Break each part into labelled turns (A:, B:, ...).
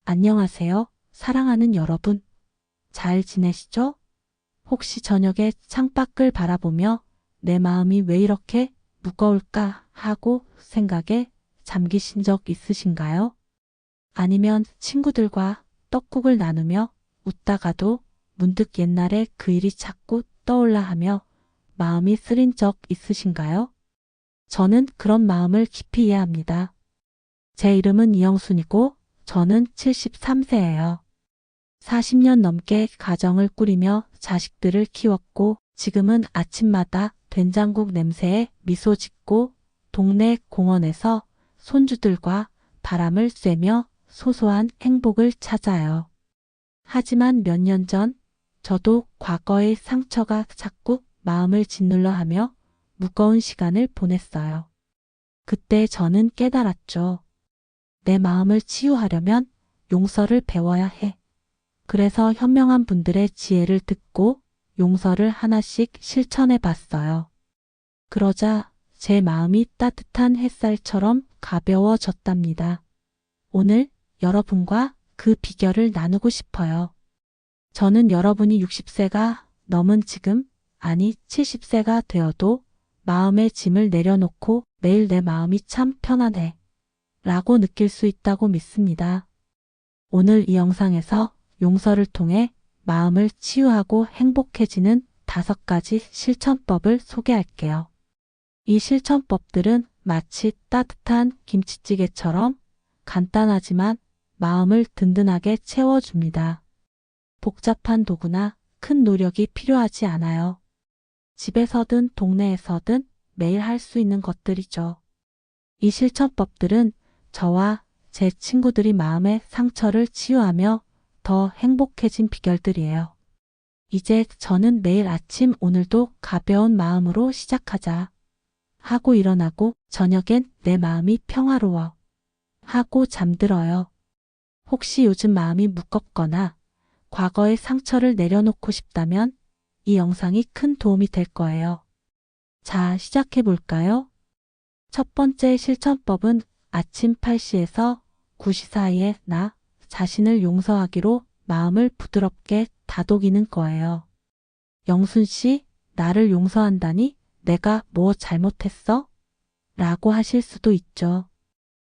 A: 안녕하세요. 사랑하는 여러분. 잘 지내시죠? 혹시 저녁에 창밖을 바라보며 내 마음이 왜 이렇게 무거울까 하고 생각에 잠기신 적 있으신가요? 아니면 친구들과 떡국을 나누며 웃다가도 문득 옛날에 그 일이 자꾸 떠올라 하며 마음이 쓰린 적 있으신가요? 저는 그런 마음을 깊이 이해합니다. 제 이름은 이영순이고 저는 73세예요. 40년 넘게 가정을 꾸리며 자식들을 키웠고 지금은 아침마다 된장국 냄새에 미소 짓고 동네 공원에서 손주들과 바람을 쐬며 소소한 행복을 찾아요. 하지만 몇 년 전 저도 과거의 상처가 자꾸 마음을 짓눌러 하며 무거운 시간을 보냈어요. 그때 저는 깨달았죠. 내 마음을 치유하려면 용서를 배워야 해. 그래서 현명한 분들의 지혜를 듣고 용서를 하나씩 실천해 봤어요. 그러자 제 마음이 따뜻한 햇살처럼 가벼워졌답니다. 오늘 여러분과 그 비결을 나누고 싶어요. 저는 여러분이 60세가 넘은 지금, 아니 70세가 되어도 마음의 짐을 내려놓고 매일 내 마음이 참 편안해 라고 느낄 수 있다고 믿습니다. 오늘 이 영상에서 용서를 통해 마음을 치유하고 행복해지는 5가지 실천법을 소개할게요. 이 실천법들은 마치 따뜻한 김치찌개처럼 간단하지만 마음을 든든하게 채워줍니다. 복잡한 도구나 큰 노력이 필요하지 않아요. 집에서든 동네에서든 매일 할 수 있는 것들이죠. 이 실천법들은 저와 제 친구들이 마음의 상처를 치유하며 더 행복해진 비결들이에요. 이제 저는 매일 아침 오늘도 가벼운 마음으로 시작하자 하고 일어나고 저녁엔 내 마음이 평화로워 하고 잠들어요. 혹시 요즘 마음이 무겁거나 과거의 상처를 내려놓고 싶다면 이 영상이 큰 도움이 될 거예요. 자, 시작해 볼까요? 첫 번째 실천법은 아침 8시에서 9시 사이에 나 자신을 용서하기로 마음을 부드럽게 다독이는 거예요. 영순 씨, 나를 용서한다니 내가 뭐 잘못했어? 라고 하실 수도 있죠.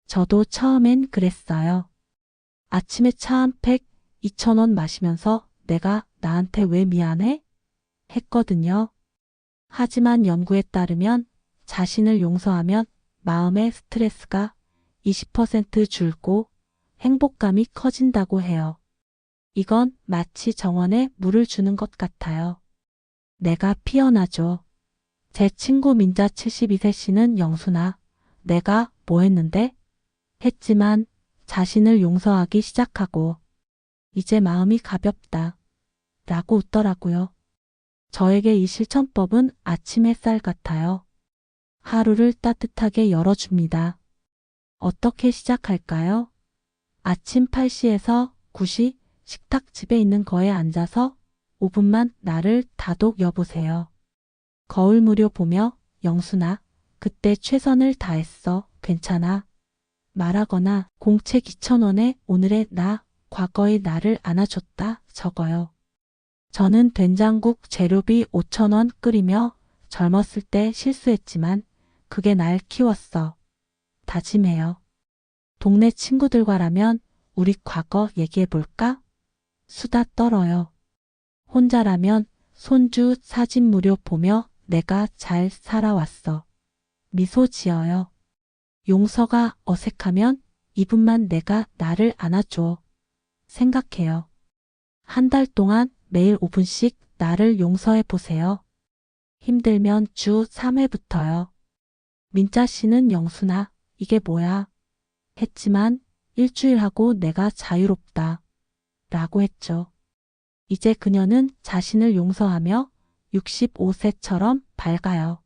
A: 저도 처음엔 그랬어요. 아침에 차 한 팩 2,000원 마시면서 내가 나한테 왜 미안해? 했거든요. 하지만 연구에 따르면 자신을 용서하면 마음의 스트레스가 20% 줄고 행복감이 커진다고 해요. 이건 마치 정원에 물을 주는 것 같아요. 내가 피어나죠. 제 친구 민자 72세 씨는 영순아, 내가 뭐 했는데? 했지만 자신을 용서하기 시작하고 이제 마음이 가볍다 라고 웃더라고요. 저에게 이 실천법은 아침 햇살 같아요. 하루를 따뜻하게 열어줍니다. 어떻게 시작할까요? 아침 8시에서 9시 식탁집에 있는 거에 앉아서 5분만 나를 다독여 보세요. 거울 무료 보며 영순아, 그때 최선을 다했어. 괜찮아. 말하거나 공책 2,000원에 오늘의 나, 과거의 나를 안아줬다 적어요. 저는 된장국 재료비 5,000원 끓이며 젊었을 때 실수했지만 그게 날 키웠어. 다짐해요. 동네 친구들과라면 우리 과거 얘기해볼까? 수다 떨어요. 혼자라면 손주 사진 무료 보며 내가 잘 살아왔어. 미소 지어요. 용서가 어색하면 2분만 내가 나를 안아줘. 생각해요. 한 달 동안 매일 5분씩 나를 용서해 보세요. 힘들면 주 3회부터요. 민자 씨는 영순아, 이게 뭐야? 했지만 일주일 하고 내가 자유롭다. 라고 했죠. 이제 그녀는 자신을 용서하며 65세처럼 밝아요.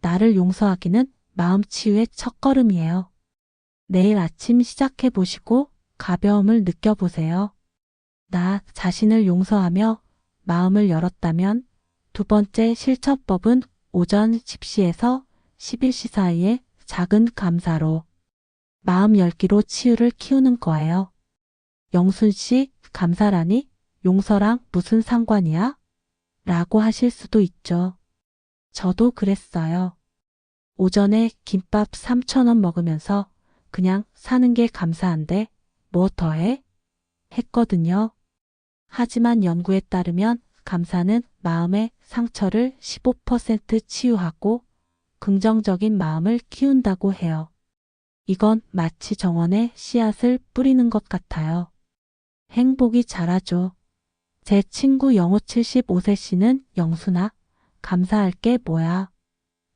A: 나를 용서하기는 마음 치유의 첫걸음이에요. 내일 아침 시작해 보시고 가벼움을 느껴보세요. 나 자신을 용서하며 마음을 열었다면 두 번째 실천법은 오전 10시에서 11시 사이에 작은 감사로 마음 열기로 치유를 키우는 거예요. 영순 씨, 감사라니? 용서랑 무슨 상관이야? 라고 하실 수도 있죠. 저도 그랬어요. 오전에 김밥 3,000원 먹으면서 그냥 사는 게 감사한데 뭐 더해? 했거든요. 하지만 연구에 따르면 감사는 마음의 상처를 15% 치유하고 긍정적인 마음을 키운다고 해요. 이건 마치 정원에 씨앗을 뿌리는 것 같아요. 행복이 자라죠. 제 친구 영호 75세 씨는 영순아, 감사할 게 뭐야?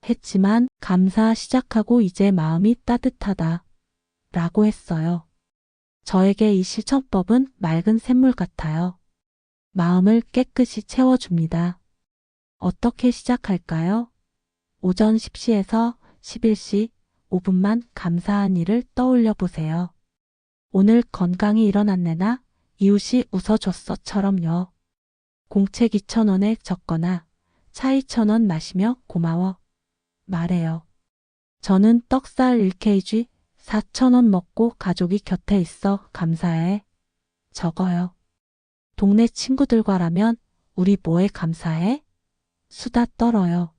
A: 했지만 감사 시작하고 이제 마음이 따뜻하다. 라고 했어요. 저에게 이 실천법은 맑은 샘물 같아요. 마음을 깨끗이 채워줍니다. 어떻게 시작할까요? 오전 10시에서 11시 5분만 감사한 일을 떠올려 보세요. 오늘 건강히 일어났네나 이웃이 웃어줬어처럼요. 공책 2,000원에 적거나 차 2,000원 마시며 고마워 말해요. 저는 떡살 1kg 4,000원 먹고 가족이 곁에 있어 감사해 적어요. 동네 친구들과라면 우리 뭐에 감사해? 수다 떨어요.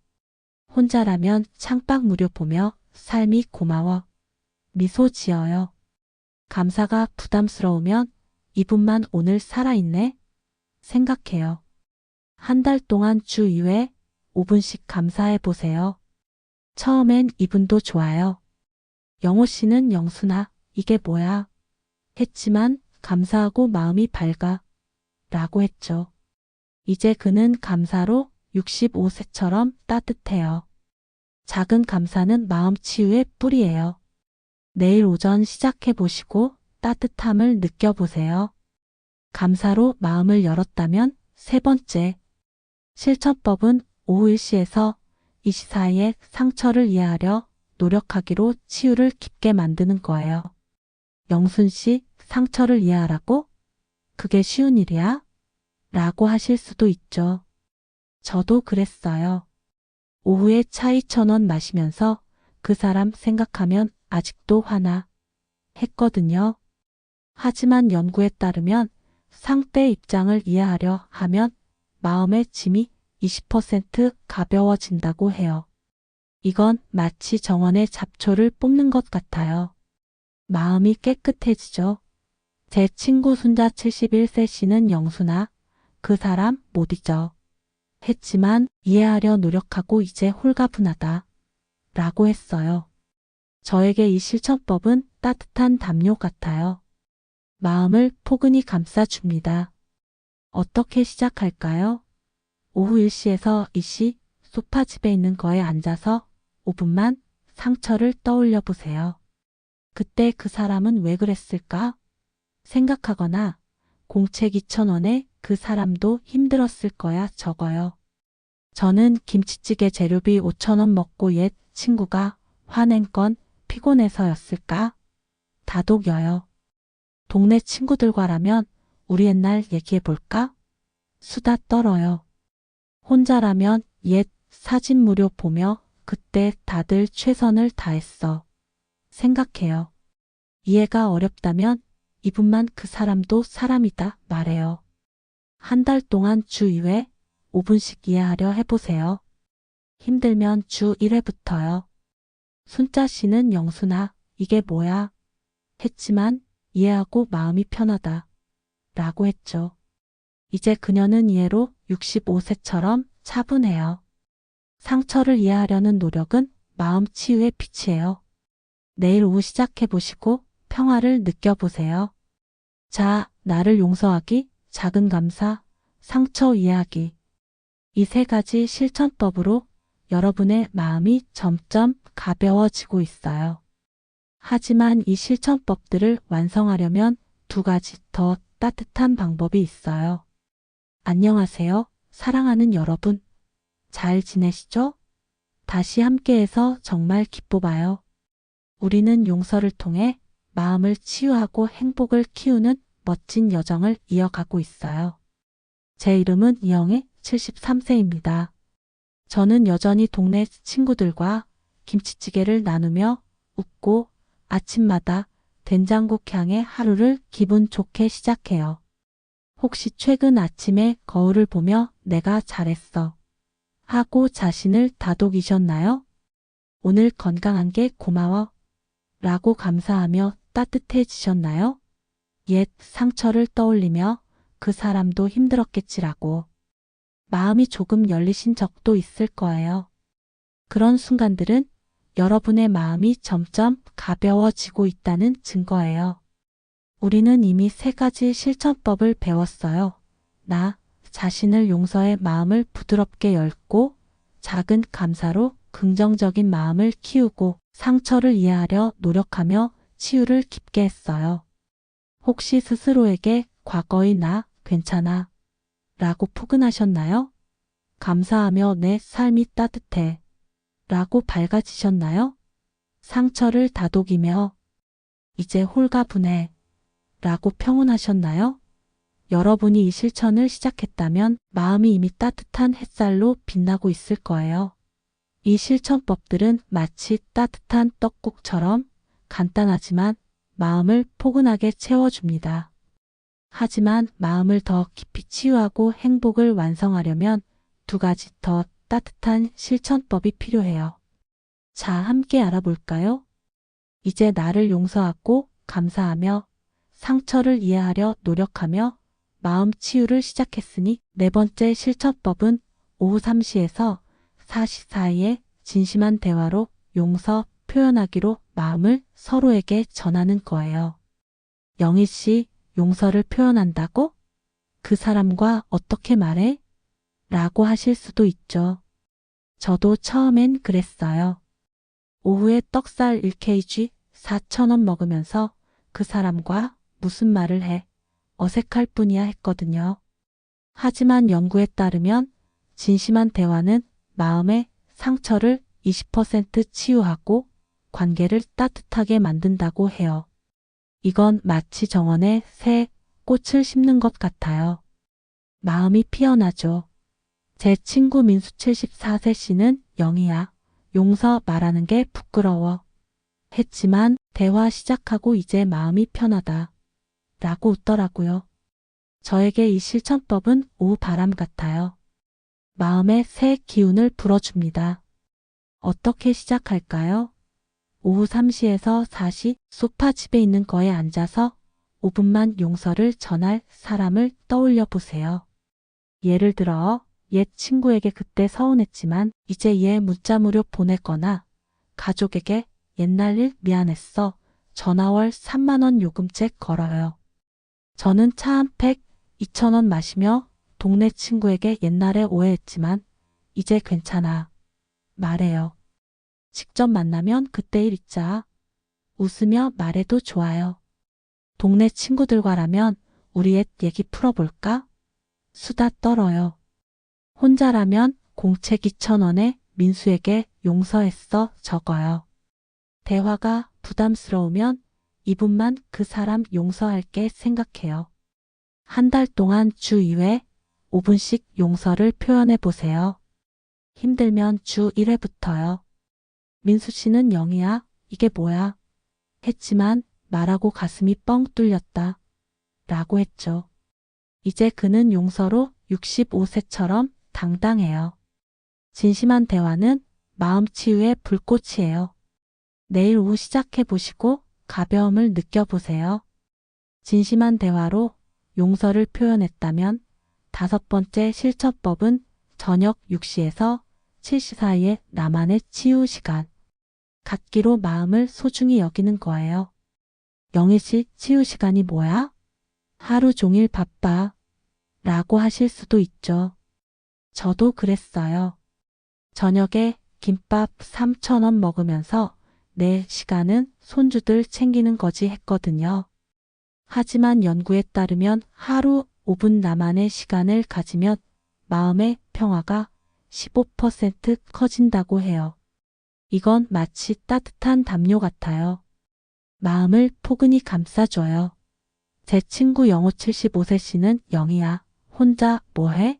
A: 혼자라면 창밖 무료 보며 삶이 고마워 미소 지어요. 감사가 부담스러우면 이분만 오늘 살아있네 생각해요. 한 달 동안 주 2회 5분씩 감사해 보세요. 처음엔 이분도 좋아요. 영호 씨는 영순아, 이게 뭐야? 했지만 감사하고 마음이 밝아 라고 했죠. 이제 그는 감사로 65세처럼 따뜻해요. 작은 감사는 마음 치유의 뿌리예요. 내일 오전 시작해 보시고 따뜻함을 느껴보세요. 감사로 마음을 열었다면 세 번째, 실천법은 오후 1시에서 2시 사이에 상처를 이해하려 노력하기로 치유를 깊게 만드는 거예요. 영순 씨, 상처를 이해하라고? 그게 쉬운 일이야? 라고 하실 수도 있죠. 저도 그랬어요. 오후에 차 2,000원 마시면서 그 사람 생각하면 아직도 화나 했거든요. 하지만 연구에 따르면 상대 입장을 이해하려 하면 마음의 짐이 20% 가벼워진다고 해요. 이건 마치 정원의 잡초를 뽑는 것 같아요. 마음이 깨끗해지죠. 제 친구 순자 71세 씨는 영순아, 그 사람 못 잊어. 했지만 이해하려 노력하고 이제 홀가분하다. 라고 했어요. 저에게 이 실천법은 따뜻한 담요 같아요. 마음을 포근히 감싸줍니다. 어떻게 시작할까요? 오후 1시에서 2시 소파집에 있는 거에 앉아서 5분만 상처를 떠올려 보세요. 그때 그 사람은 왜 그랬을까? 생각하거나 공책 2,000원에 그 사람도 힘들었을 거야 적어요. 저는 김치찌개 재료비 5,000원 먹고 옛 친구가 화낸 건 피곤해서였을까? 다독여요. 동네 친구들과라면 우리 옛날 얘기해 볼까? 수다 떨어요. 혼자라면 옛 사진 무료 보며 그때 다들 최선을 다했어. 생각해요. 이해가 어렵다면 이분만 그 사람도 사람이다 말해요. 한 달 동안 주 2회 5분씩 이해하려 해보세요. 힘들면 주 1회부터요. 순자 씨는 영순아, 이게 뭐야? 했지만 이해하고 마음이 편하다. 라고 했죠. 이제 그녀는 이해로 65세처럼 차분해요. 상처를 이해하려는 노력은 마음 치유의 빛이에요. 내일 오후 시작해보시고 평화를 느껴보세요. 자, 나를 용서하기, 작은 감사, 상처 이해하기. 이 세 가지 실천법으로 여러분의 마음이 점점 가벼워지고 있어요. 하지만 이 실천법들을 완성하려면 두 가지 더 따뜻한 방법이 있어요. 안녕하세요. 사랑하는 여러분. 잘 지내시죠? 다시 함께해서 정말 기뻐봐요. 우리는 용서를 통해 마음을 치유하고 행복을 키우는 멋진 여정을 이어가고 있어요. 제 이름은 이영애 73세입니다. 저는 여전히 동네 친구들과 김치찌개를 나누며 웃고 아침마다 된장국 향에 하루를 기분 좋게 시작해요. 혹시 최근 아침에 거울을 보며 내가 잘했어 하고 자신을 다독이셨나요? 오늘 건강한 게 고마워 라고 감사하며 따뜻해지셨나요? 옛 상처를 떠올리며 그 사람도 힘들었겠지라고 마음이 조금 열리신 적도 있을 거예요. 그런 순간들은 여러분의 마음이 점점 가벼워지고 있다는 증거예요. 우리는 이미 3가지 실천법을 배웠어요. 나 자신을 용서해 마음을 부드럽게 열고, 작은 감사로 긍정적인 마음을 키우고, 상처를 이해하려 노력하며 치유를 깊게 했어요. 혹시 스스로에게 과거의 나 괜찮아 라고 포근하셨나요? 감사하며 내 삶이 따뜻해 라고 밝아지셨나요? 상처를 다독이며 이제 홀가분해 라고 평온하셨나요? 여러분이 이 실천을 시작했다면 마음이 이미 따뜻한 햇살로 빛나고 있을 거예요. 이 실천법들은 마치 따뜻한 떡국처럼 간단하지만 마음을 포근하게 채워줍니다. 하지만 마음을 더 깊이 치유하고 행복을 완성하려면 2가지 더 따뜻한 실천법이 필요해요. 자, 함께 알아볼까요? 이제 나를 용서하고 감사하며 상처를 이해하려 노력하며 마음 치유를 시작했으니 4번째 실천법은 오후 3시에서 4시 사이에 진심한 대화로 용서 표현하기로 마음을 서로에게 전하는 거예요. 영희 씨, 용서를 표현한다고? 그 사람과 어떻게 말해? 라고 하실 수도 있죠. 저도 처음엔 그랬어요. 오후에 떡살 1kg 4,000원 먹으면서 그 사람과 무슨 말을 해? 어색할 뿐이야 했거든요. 하지만 연구에 따르면 진심한 대화는 마음의 상처를 20% 치유하고 관계를 따뜻하게 만든다고 해요. 이건 마치 정원에 새 꽃을 심는 것 같아요. 마음이 피어나죠. 제 친구 민수 74세 씨는 영희야, 용서 말하는 게 부끄러워 했지만 대화 시작하고 이제 마음이 편하다 라고 웃더라고요. 저에게 이 실천법은 오후 바람 같아요. 마음에 새 기운을 불어줍니다. 어떻게 시작할까요? 오후 3시에서 4시 소파 집에 있는 거에 앉아서 5분만 용서를 전할 사람을 떠올려 보세요. 예를 들어 옛 친구에게 그때 서운했지만 이제 얘 문자 무료 보냈거나 가족에게 옛날 일 미안했어 전화월 3만 원 요금책 걸어요. 저는 차 한 팩 2,000원 마시며 동네 친구에게 옛날에 오해했지만 이제 괜찮아 말해요. 직접 만나면 그때 일 잊자. 웃으며 말해도 좋아요. 동네 친구들과라면 우리 옛 얘기 풀어볼까? 수다 떨어요. 혼자라면 공책 2,000원에 민수에게 용서했어 적어요. 대화가 부담스러우면 2분만 그 사람 용서할게 생각해요. 한 달 동안 주 2회 5분씩 용서를 표현해 보세요. 힘들면 주 1회부터요. 민수 씨는 영희야, 이게 뭐야? 했지만 말하고 가슴이 뻥 뚫렸다. 라고 했죠. 이제 그는 용서로 65세처럼 당당해요. 진심한 대화는 마음 치유의 불꽃이에요. 내일 오후 시작해 보시고 가벼움을 느껴보세요. 진심한 대화로 용서를 표현했다면 5번째 실천법은 저녁 6시에서 7시 사이에 나만의 치유 시간. 갖기로 마음을 소중히 여기는 거예요. 영희 씨, 치유 시간이 뭐야? 하루 종일 바빠. 라고 하실 수도 있죠. 저도 그랬어요. 저녁에 김밥 3,000원 먹으면서 내 시간은 손주들 챙기는 거지 했거든요. 하지만 연구에 따르면 하루 5분 나만의 시간을 가지면 마음의 평화가 15% 커진다고 해요. 이건 마치 따뜻한 담요 같아요. 마음을 포근히 감싸줘요. 제 친구 영호 75세 씨는 영희야, 혼자 뭐해?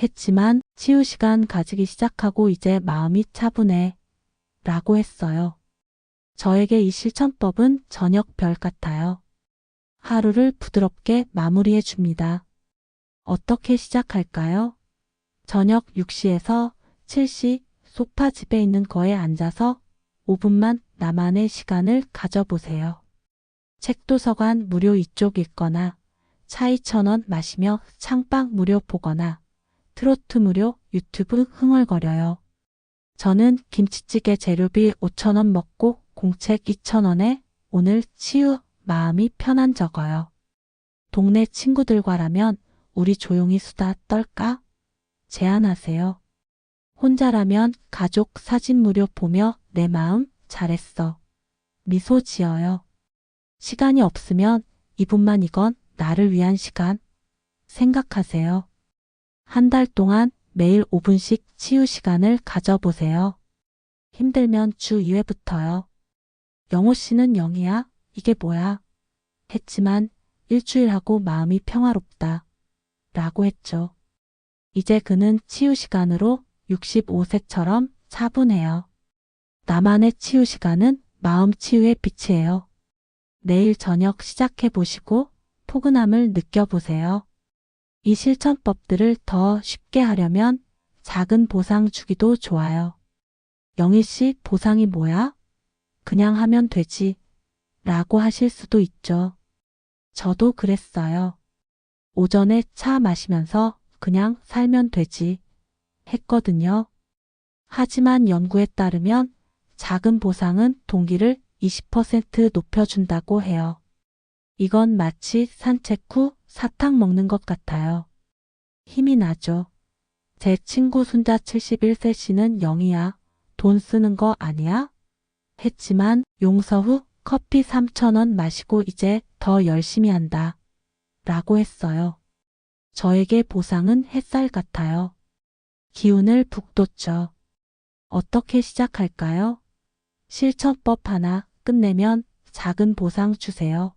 A: 했지만 치유 시간 가지기 시작하고 이제 마음이 차분해. 라고 했어요. 저에게 이 실천법은 저녁 별 같아요. 하루를 부드럽게 마무리해 줍니다. 어떻게 시작할까요? 저녁 6시에서 7시 소파 집에 있는 거에 앉아서 5분만 나만의 시간을 가져보세요. 책도서관 무료 이쪽 읽거나 차 2,000원 마시며 창밖 무료 보거나 트로트 무료 유튜브 흥얼거려요. 저는 김치찌개 재료비 5,000원 먹고 공책 2,000원에 오늘 치유 마음이 편한 적어요. 동네 친구들과라면 우리 조용히 수다 떨까? 제안하세요. 혼자라면 가족 사진 무료 보며 내 마음 잘했어. 미소 지어요. 시간이 없으면 2분만 이건 나를 위한 시간. 생각하세요. 한 달 동안 매일 5분씩 치유 시간을 가져보세요. 힘들면 주 2회부터요. 영호 씨는 영희야, 이게 뭐야? 했지만 일주일 하고 마음이 평화롭다. 라고 했죠. 이제 그는 치유 시간으로 65세처럼 차분해요. 나만의 치유 시간은 마음 치유의 빛이에요. 내일 저녁 시작해 보시고 포근함을 느껴보세요. 이 실천법들을 더 쉽게 하려면 작은 보상 주기도 좋아요. 영희 씨, 보상이 뭐야? 그냥 하면 되지. 라고 하실 수도 있죠. 저도 그랬어요. 오전에 차 마시면서 그냥 살면 되지. 했거든요. 하지만 연구에 따르면 작은 보상은 동기를 20% 높여준다고 해요. 이건 마치 산책 후 사탕 먹는 것 같아요. 힘이 나죠. 제 친구 순자 71세 씨는 영희야, 돈 쓰는 거 아니야? 했지만 용서 후 커피 3,000원 마시고 이제 더 열심히 한다. 라고 했어요. 저에게 보상은 햇살 같아요. 기운을 북돋죠. 어떻게 시작할까요? 실천법 하나 끝내면 작은 보상 주세요.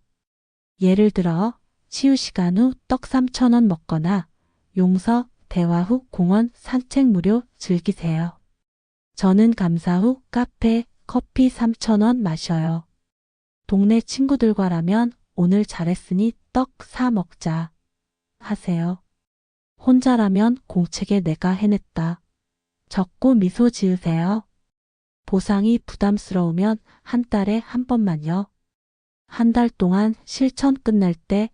A: 예를 들어 치유 시간 후 떡 3,000원 먹거나 용서 대화 후 공원 산책 무료 즐기세요. 저는 감사 후 카페 커피 3,000원 마셔요. 동네 친구들과라면 오늘 잘했으니 떡 사 먹자. 하세요. 혼자라면 공책에 내가 해냈다. 적고 미소 지으세요. 보상이 부담스러우면 한 달에 한 번만요. 한 달 동안 실천 끝날 때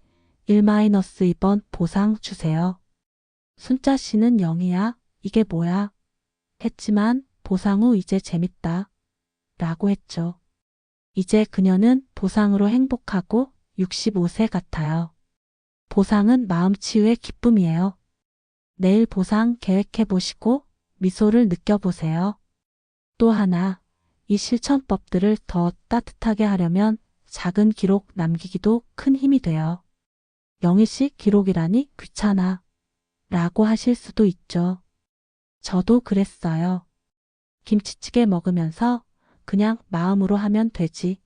A: 1-2번 보상 주세요. 순자 씨는 영희야, 이게 뭐야? 했지만 보상 후 이제 재밌다. 라고 했죠. 이제 그녀는 보상으로 행복하고 65세 같아요. 보상은 마음 치유의 기쁨이에요. 내일 보상 계획해 보시고 미소를 느껴보세요. 또 하나, 이 실천법들을 더 따뜻하게 하려면 작은 기록 남기기도 큰 힘이 돼요. 영희 씨, 기록이라니 귀찮아. 라고 하실 수도 있죠. 저도 그랬어요. 김치찌개 먹으면서 그냥 마음으로 하면 되지.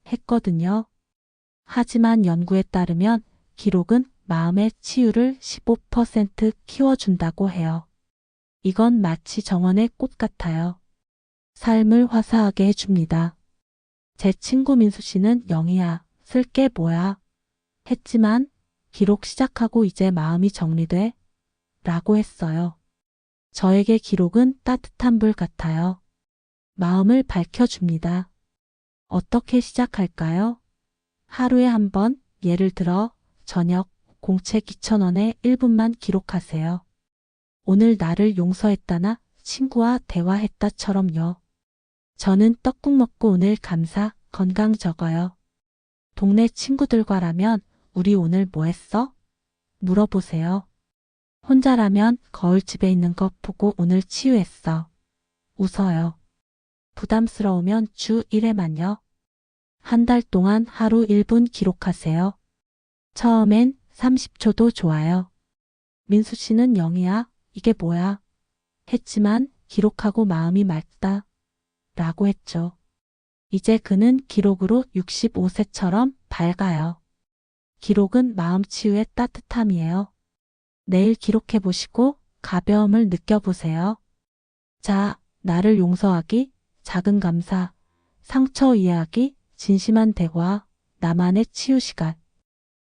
A: 했거든요. 하지만 연구에 따르면 기록은 마음의 치유를 15% 키워준다고 해요. 이건 마치 정원의 꽃 같아요. 삶을 화사하게 해줍니다. 제 친구 민수 씨는 영희야, 쓸 게 뭐야? 했지만 기록 시작하고 이제 마음이 정리돼? 라고 했어요. 저에게 기록은 따뜻한 불 같아요. 마음을 밝혀줍니다. 어떻게 시작할까요? 하루에 한 번, 예를 들어 저녁 공책 2,000원에 1분만 기록하세요. 오늘 나를 용서했다나 친구와 대화했다처럼요. 저는 떡국 먹고 오늘 감사, 건강 적어요. 동네 친구들과라면 우리 오늘 뭐 했어? 물어보세요. 혼자라면 거울집에 있는 것 보고 오늘 치유했어. 웃어요. 부담스러우면 주 1회만요. 한 달 동안 하루 1분 기록하세요. 처음엔 30초도 좋아요. 민수 씨는 영희야, 이게 뭐야? 했지만 기록하고 마음이 맑다. 라고 했죠. 이제 그는 기록으로 65세처럼 밝아요. 기록은 마음 치유의 따뜻함이에요. 내일 기록해 보시고 가벼움을 느껴보세요. 자, 나를 용서하기, 작은 감사, 상처 이해하기, 진심한 대화, 나만의 치유 시간.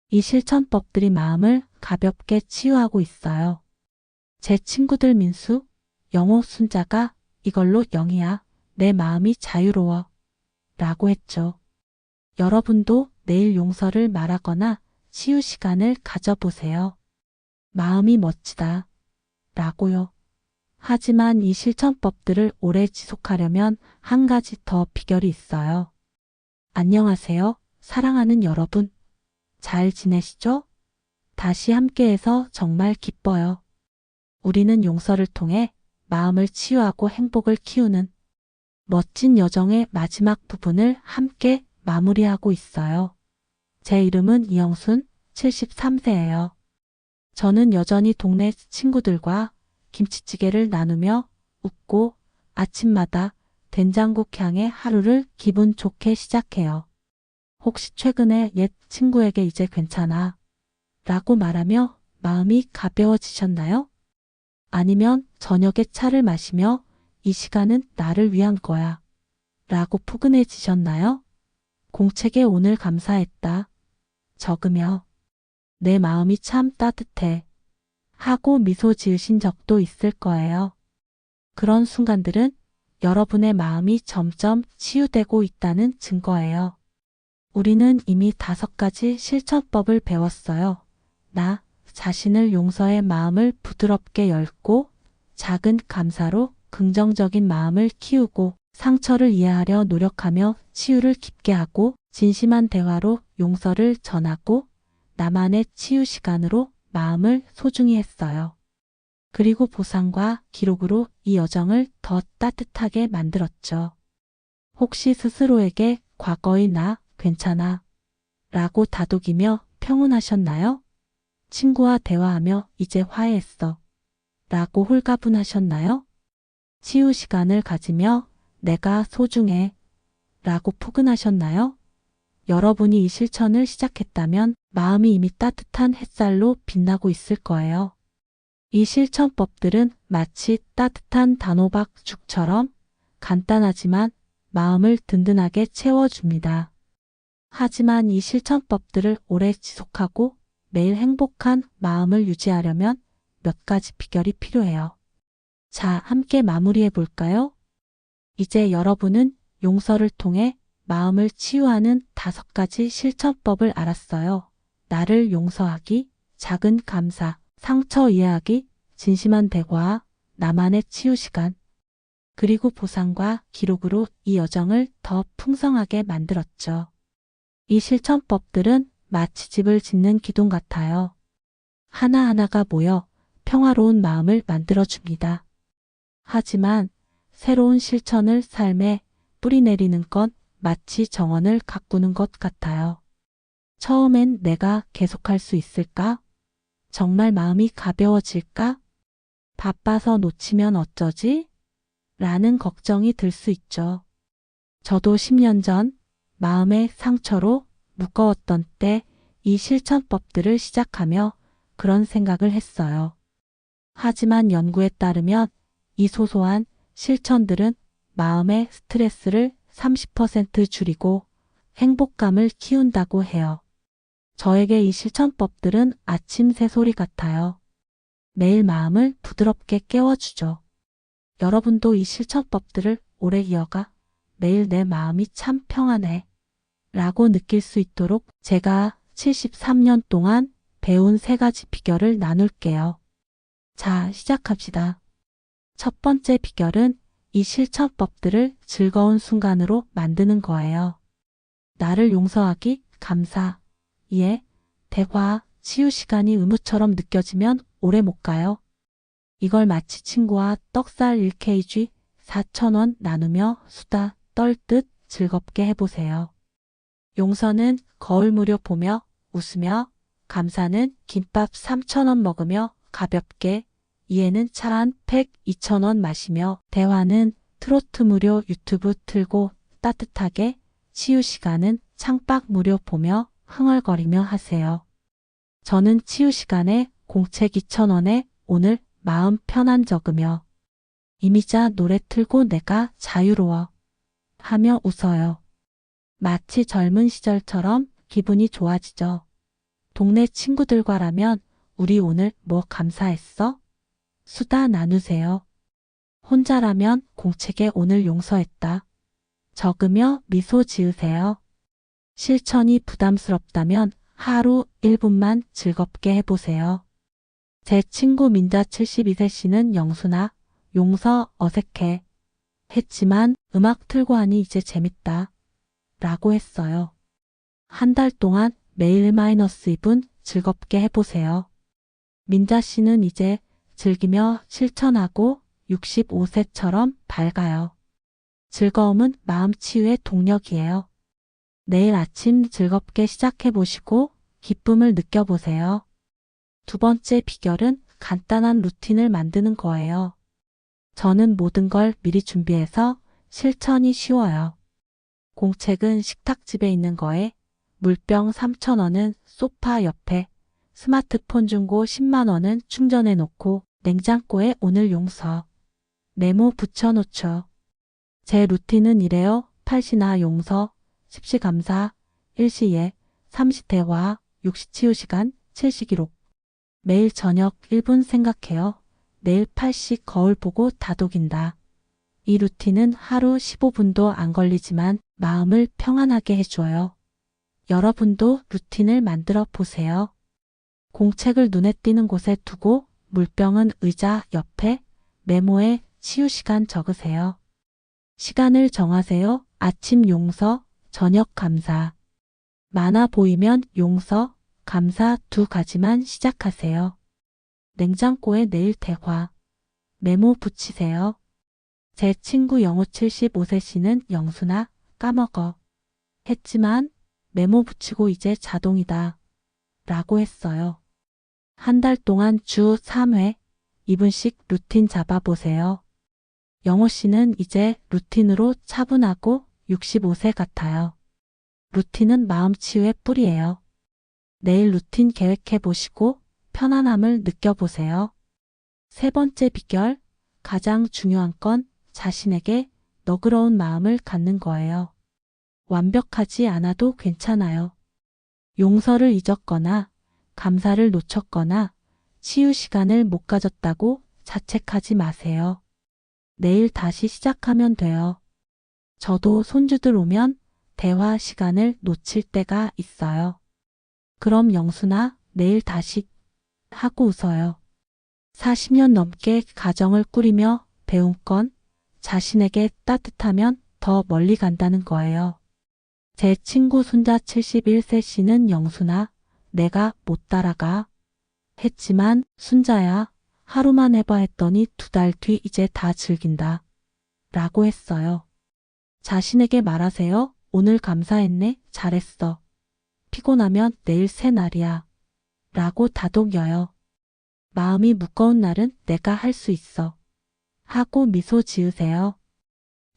A: 이 실천법들이 마음을 가볍게 치유하고 있어요. 제 친구들 민수, 영호, 순자가 이걸로 영희야, 내 마음이 자유로워 라고 했죠. 여러분도 내일 용서를 말하거나 치유 시간을 가져보세요. 마음이 멋지다 라고요. 하지만 이 실천법들을 오래 지속하려면 한 가지 더 비결이 있어요. 안녕하세요, 사랑하는 여러분. 잘 지내시죠? 다시 함께해서 정말 기뻐요. 우리는 용서를 통해 마음을 치유하고 행복을 키우는 멋진 여정의 마지막 부분을 함께 마무리하고 있어요. 제 이름은 이영순, 73세예요. 저는 여전히 동네 친구들과 김치찌개를 나누며 웃고 아침마다 된장국 향의 하루를 기분 좋게 시작해요. 혹시 최근에 옛 친구에게 이제 괜찮아 라고 말하며 마음이 가벼워지셨나요? 아니면 저녁에 차를 마시며 이 시간은 나를 위한 거야 라고 포근해지셨나요? 공책에 오늘 감사했다 적으며 내 마음이 참 따뜻해 하고 미소 지으신 적도 있을 거예요. 그런 순간들은 여러분의 마음이 점점 치유되고 있다는 증거예요. 우리는 이미 5가지 실천법을 배웠어요. 나 자신을 용서해 마음을 부드럽게 열고, 작은 감사로 긍정적인 마음을 키우고, 상처를 이해하려 노력하며 치유를 깊게 하고, 진심한 대화로 용서를 전하고, 나만의 치유 시간으로 마음을 소중히 했어요. 그리고 보상과 기록으로 이 여정을 더 따뜻하게 만들었죠. 혹시 스스로에게 과거의 나 괜찮아 라고 다독이며 평온하셨나요? 친구와 대화하며 이제 화해했어 라고 홀가분하셨나요? 치유 시간을 가지며 내가 소중해 라고 포근하셨나요? 여러분이 이 실천을 시작했다면 마음이 이미 따뜻한 햇살로 빛나고 있을 거예요. 이 실천법들은 마치 따뜻한 단호박죽처럼 간단하지만 마음을 든든하게 채워줍니다. 하지만 이 실천법들을 오래 지속하고 매일 행복한 마음을 유지하려면 몇 가지 비결이 필요해요. 자, 함께 마무리해 볼까요? 이제 여러분은 용서를 통해 마음을 치유하는 5가지 실천법을 알았어요. 나를 용서하기, 작은 감사, 상처 이해하기, 진심한 대화, 나만의 치유 시간, 그리고 보상과 기록으로 이 여정을 더 풍성하게 만들었죠. 이 실천법들은 마치 집을 짓는 기둥 같아요. 하나하나가 모여 평화로운 마음을 만들어줍니다. 하지만 새로운 실천을 삶에 뿌리내리는 건 마치 정원을 가꾸는 것 같아요. 처음엔 내가 계속할 수 있을까? 정말 마음이 가벼워질까? 바빠서 놓치면 어쩌지? 라는 걱정이 들 수 있죠. 저도 10년 전 마음의 상처로 무거웠던 때 이 실천법들을 시작하며 그런 생각을 했어요. 하지만 연구에 따르면 이 소소한 실천들은 마음의 스트레스를 30% 줄이고 행복감을 키운다고 해요. 저에게 이 실천법들은 아침 새소리 같아요. 매일 마음을 부드럽게 깨워주죠. 여러분도 이 실천법들을 오래 이어가 매일 내 마음이 참 평안해 라고 느낄 수 있도록 제가 73년 동안 배운 3가지 비결을 나눌게요. 자, 시작합시다. 첫 번째 비결은 이 실천법들을 즐거운 순간으로 만드는 거예요. 나를 용서하기, 감사, 이해, 대화, 치유 시간이 의무처럼 느껴지면 오래 못 가요. 이걸 마치 친구와 떡살 1kg 4,000원 나누며 수다 떨듯 즐겁게 해보세요. 용서는 거울 무료 보며 웃으며, 감사는 김밥 3,000원 먹으며 가볍게, 이해는 차 한 팩 2,000원 마시며, 대화는 트로트 무료 유튜브 틀고 따뜻하게, 치유 시간은 창밖 무료 보며 흥얼거리며 하세요. 저는 치유 시간에 공책 2,000원에 오늘 마음 편안 적으며, 이미자 노래 틀고 내가 자유로워 하며 웃어요. 마치 젊은 시절처럼 기분이 좋아지죠. 동네 친구들과라면 우리 오늘 뭐 감사했어? 수다 나누세요. 혼자라면 공책에 오늘 용서했다. 적으며 미소 지으세요. 실천이 부담스럽다면 하루 1분만 즐겁게 해보세요. 제 친구 민자 72세 씨는 영수나 용서 어색해. 했지만 음악 틀고 하니 이제 재밌다. 라고 했어요. 한 달 동안 매일 -2분 즐겁게 해보세요. 민자 씨는 이제 즐기며 실천하고 65세처럼 밝아요. 즐거움은 마음 치유의 동력이에요. 내일 아침 즐겁게 시작해보시고 기쁨을 느껴보세요. 두 번째 비결은 간단한 루틴을 만드는 거예요. 저는 모든 걸 미리 준비해서 실천이 쉬워요. 공책은 식탁집에 있는 거에, 물병 3,000원은 소파 옆에, 스마트폰 중고 10만 원은 충전해 놓고 냉장고에 오늘 용서, 메모 붙여놓죠. 제 루틴은 이래요. 8시나 용서, 10시 감사, 1시 예, 3시 대화, 6시 치유 시간, 7시 기록. 매일 저녁 1분 생각해요. 내일 8시 거울 보고 다독인다. 이 루틴은 하루 15분도 안 걸리지만 마음을 평안하게 해줘요. 여러분도 루틴을 만들어 보세요. 공책을 눈에 띄는 곳에 두고 물병은 의자 옆에, 메모에 치유 시간 적으세요. 시간을 정하세요. 아침 용서, 저녁 감사. 많아 보이면 용서, 감사 두 가지만 시작하세요. 냉장고에 내일 대화. 메모 붙이세요. 제 친구 영호 75세 씨는 영수나 까먹어. 했지만 메모 붙이고 이제 자동이다. 라고 했어요. 한 달 동안 주 3회, 2분씩 루틴 잡아보세요. 영호 씨는 이제 루틴으로 차분하고 65세 같아요. 루틴은 마음 치유의 뿌리예요. 내일 루틴 계획해 보시고 편안함을 느껴보세요. 세 번째 비결, 가장 중요한 건 자신에게 너그러운 마음을 갖는 거예요. 완벽하지 않아도 괜찮아요. 용서를 잊었거나 감사를 놓쳤거나 치유 시간을 못 가졌다고 자책하지 마세요. 내일 다시 시작하면 돼요. 저도 손주들 오면 대화 시간을 놓칠 때가 있어요. 그럼 영수나 내일 다시 하고 웃어요. 40년 넘게 가정을 꾸리며 배운 건 자신에게 따뜻하면 더 멀리 간다는 거예요. 제 친구 손자 71세 씨는 영수나 내가 못 따라가. 했지만 순자야 하루만 해봐 했더니 2달 뒤 이제 다 즐긴다. 라고 했어요. 자신에게 말하세요. 오늘 감사했네. 잘했어. 피곤하면 내일 새 날이야. 라고 다독여요. 마음이 무거운 날은 내가 할 수 있어. 하고 미소 지으세요.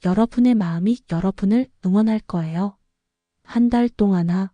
A: 여러분의 마음이 여러분을 응원할 거예요. 한 달 동안아